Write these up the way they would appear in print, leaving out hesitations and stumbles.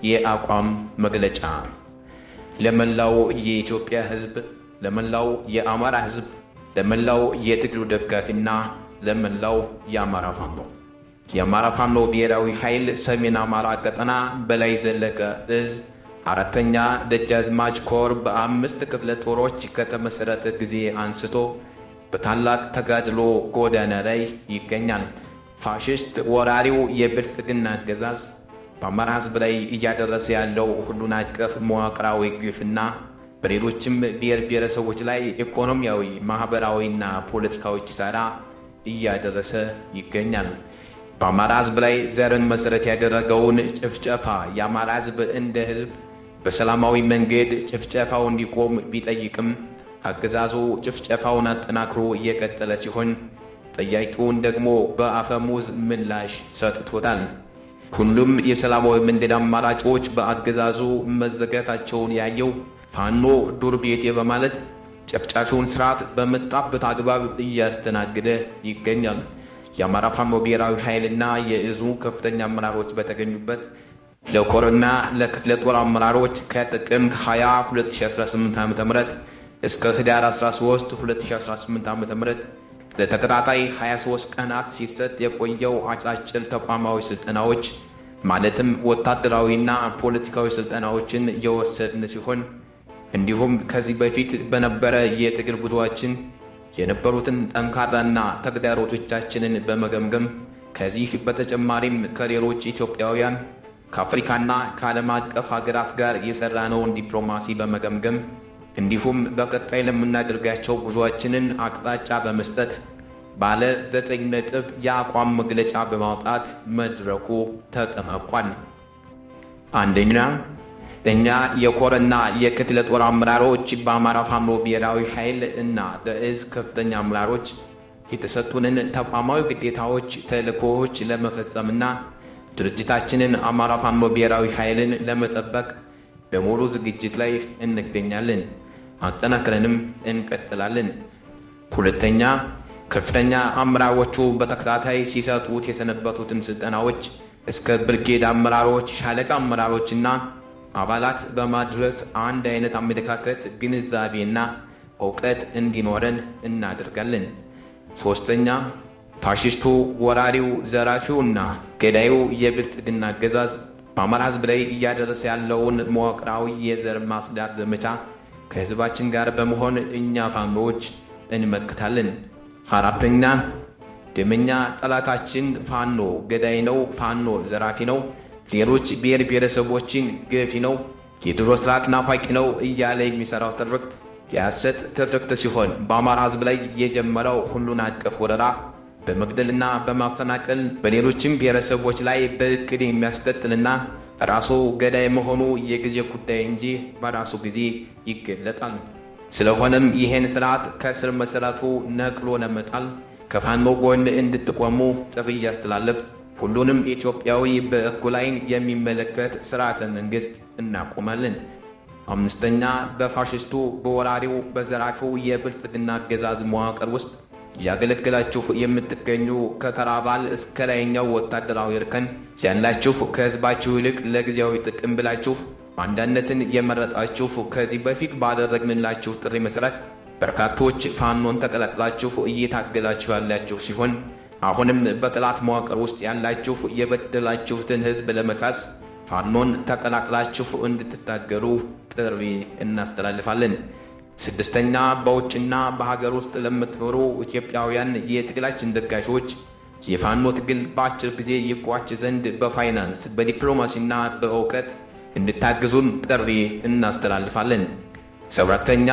የአቋም መግለጫ ለመላው የኢትዮጵያ ሕዝብ፣ ለመላው የአማራ ሕዝብ፣ ለመላው የትግሉ ደጋፊና ለመላው የአማራ ፋኖ የአማራ ፋኖ ብሔራዊ ኃይል ሰሜን አማራ ቀጠና በላይ ዘለቀ እዝ አራተኛ ደጃዝማች ኮር በ5 ክፍለ ጦሮች ከተመሰረተ ጊዜ አንስቶ በታላቅ ተጋድሎ ጎዳና ላይ ይገኛል። ፋሽስት ወራሪው የብልጽግና አገዛዝ በአማራ ሕዝብ ላይ እያደረሰ ያለው ሁሉን አቀፍ መዋቅራዊ ግፍና በሌሎችም ብሔር ብሔረሰቦች ላይ ኢኮኖሚያዊ፣ ማህበራዊና ፖለቲካዊ ኪሳራ እያደረሰ ይገኛል። በአማራ ሕዝብ ላይ ዘርን መሰረት ያደረገውን ጭፍጨፋ የአማራ ሕዝብ እንደ ሕዝብ በሰላማዊ መንገድ ጭፍጨፋው እንዲቆም ቢጠይቅም አገዛዙ ጭፍጨፋውን አጠናክሮ እየቀጠለ ሲሆን ጠያቂውን ደግሞ በአፈሙዝ ምላሽ ሰጥቶታል። ሁሉም የሰላማዊ መንገድ አማራጮች በአገዛዙ መዘጋታቸውን ያየው ፋኖ ዱር ቤቴ በማለት ጨፍጫፊውን ስርዓት በመጣበት አግባብ እያስተናገደ ይገኛል። የአማራ ፋኖ ብሔራዊ ኃይልና የእዙ ከፍተኛ አመራሮች በተገኙበት ለኮርና ለክፍለ ጦር አመራሮች ከጥቅምት 20 2018 ዓ.ም እስከ ህዳር 13 2018 ዓ.ም ለተከታታይ 23 ቀናት ሲሰጥ የቆየው አጫጭር ተቋማዊ ስልጠናዎች ማለትም ወታደራዊና ፖለቲካዊ ስልጠናዎችን የወሰድን ሲሆን እንዲሁም ከዚህ በፊት በነበረ የትግል ጉዞአችን የነበሩትን ጠንካራና ተግዳሮቶቻችንን በመገምገም ከዚህ በተጨማሪም ከሌሎች ኢትዮጵያውያን ከአፍሪካና ከዓለም አቀፍ ሀገራት ጋር የሰራነውን ዲፕሎማሲ በመገምገም እንዲሁም በቀጣይ ለምናደርጋቸው ጉዞአችንን አቅጣጫ በመስጠት ባለ 9 ነጥብ የአቋም መግለጫ በማውጣት መድረኩ ተጠናቋል። አንደኛ፣ እኛ የኮርና የክፍለ ጦር አመራሮች በአማራ ፋኖ ብሔራዊ ኃይል እና በእዝ ከፍተኛ አመራሮች የተሰጡንን ተቋማዊ ግዴታዎች፣ ተልእኮዎች ለመፈጸምና ድርጅታችንን አማራ ፋኖ ብሔራዊ ኃይልን ለመጠበቅ በሙሉ ዝግጅት ላይ እንገኛለን። አጠናክረንም እንቀጥላለን። ሁለተኛ፣ ከፍተኛ አመራሮቹ በተከታታይ ሲሰጡት የሰነበቱትን ስልጠናዎች እስከ ብርጌድ አመራሮች፣ ሻለቃ አመራሮችና አባላት በማድረስ አንድ አይነት አመለካከት፣ ግንዛቤና እውቀት እንዲኖረን እናደርጋለን። ሶስተኛ፣ ፋሽስቱ ወራሪው ዘራፊውና ገዳዩ የብልጽግና አገዛዝ በአማራ ሕዝብ ላይ እያደረሰ ያለውን መዋቅራዊ የዘር ማጽዳት ዘመቻ ከሕዝባችን ጋር በመሆን እኛ ፋኖዎች እንመክታለን። አራተኛ፣ ደመኛ ጠላታችን ፋኖ ገዳይ ነው፣ ፋኖ ዘራፊ ነው፣ ሌሎች ብሔር ብሔረሰቦችን ገፊ ነው፣ የድሮ ስርዓት ናፋቂ ነው እያለ የሚሠራው ትርክት የሐሰት ትርክት ሲሆን በአማራ ሕዝብ ላይ የጀመረው ሁሉን አቀፍ ወረራ በመግደልና በማፈናቀል በሌሎችም ብሔረሰቦች ላይ በእቅድ የሚያስቀጥልና ራሱ ገዳይ መሆኑ የጊዜ ጉዳይ እንጂ በራሱ ጊዜ ይገለጣል። ስለሆነም ይሄን ስርዓት ከስር መሰረቱ ነቅሎ ለመጣል ከፋኖ ጎን እንድትቆሙ ጥሪ እያስተላለፍ ሁሉንም ኢትዮጵያዊ በእኩል ዓይን የሚመለከት ስርዓተ መንግስት እናቆማለን። አምስተኛ፣ በፋሽስቱ በወራሪው በዘራፊው የብልጽግና አገዛዝ መዋቅር ውስጥ ያገለገላችሁ የምትገኙ ከተራ አባል እስከ ላይኛው ወታደራዊ እርከን ያላችሁ ከህዝባችሁ ይልቅ ለጊዜያዊ ጥቅም ብላችሁ አንዳነትን የመረጣችሁ ከዚህ በፊት ባደረግንላችሁ ጥሪ መሰረት በርካቶች ፋኖን ተቀላቅላችሁ እየታገላችሁ ያላችሁ ሲሆን አሁንም በጠላት መዋቅር ውስጥ ያላችሁ የበደላችሁትን ህዝብ ለመካስ ፋኖን ተቀላቅላችሁ እንድትታገሉ ጥሪ እናስተላልፋለን። ስድስተኛ፣ በውጭና በሀገር ውስጥ ለምትኖሩ ኢትዮጵያውያን የትግላችን ደጋሾች የፋኖ ትግል በአጭር ጊዜ ይቋጭ ዘንድ በፋይናንስ በዲፕሎማሲና በእውቀት እንድታግዙን ጥሪ እናስተላልፋለን። ሰባተኛ፣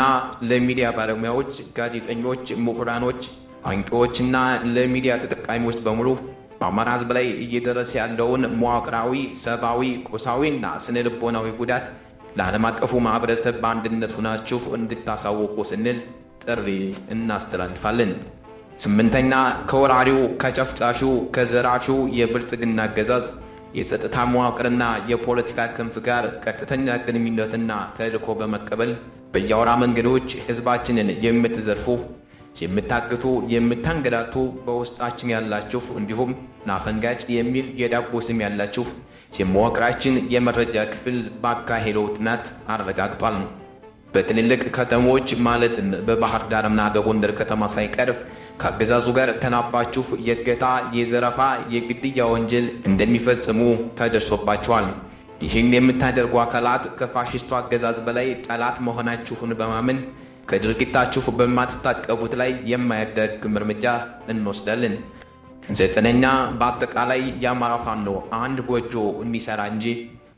ለሚዲያ ባለሙያዎች፣ ጋዜጠኞች፣ ምሁራኖች፣ አንቂዎችና ለሚዲያ ተጠቃሚዎች በሙሉ በአማራ ሕዝብ ላይ እየደረሰ ያለውን መዋቅራዊ፣ ሰብአዊ፣ ቁሳዊና ስነ ልቦናዊ ጉዳት ለዓለም አቀፉ ማህበረሰብ በአንድነት ሆናችሁ እንድታሳውቁ ስንል ጥሪ እናስተላልፋለን። ስምንተኛ፣ ከወራሪው ከጨፍጫፊው ከዘራፊው የብልጽግና አገዛዝ የጸጥታ መዋቅርና የፖለቲካ ክንፍ ጋር ቀጥተኛ ግንኙነትና ተልዕኮ በመቀበል በየአውራ መንገዶች ህዝባችንን የምትዘርፉ፣ የምታግቱ፣ የምታንገላቱ በውስጣችን ያላችሁ እንዲሁም ናፈንጋጭ የሚል የዳቦ ስም ያላችሁ የመዋቅራችን የመረጃ ክፍል ባካሄደው ጥናት አረጋግጧል። በትልልቅ ከተሞች ማለትም በባህር ዳርና በጎንደር ከተማ ሳይቀር ከአገዛዙ ጋር ተናባችሁ የእገታ፣ የዘረፋ፣ የግድያ ወንጀል እንደሚፈጽሙ ተደርሶባቸዋል። ይህን የምታደርጉ አካላት ከፋሽስቱ አገዛዝ በላይ ጠላት መሆናችሁን በማመን ከድርጊታችሁ በማትታቀቡት ላይ የማያዳግም እርምጃ እንወስዳለን። 9ኛ በአጠቃላይ የአማራ ፋኖ አንድ ጎጆ የሚሰራ እንጂ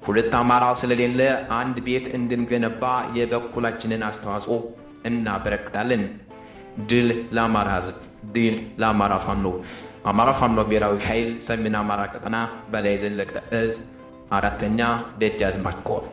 ሁለት አማራ ስለሌለ አንድ ቤት እንድንገነባ የበኩላችንን አስተዋጽኦ እናበረክታለን። ድል ለአማራ ሕዝብ! ድል ለአማራ ፋኖ! አማራ ፋኖ ብሔራዊ ኃይል ሰሜን አማራ ቀጠና በላይ ዘለቀ እዝ 4ኛ ደጃዝማች ኮር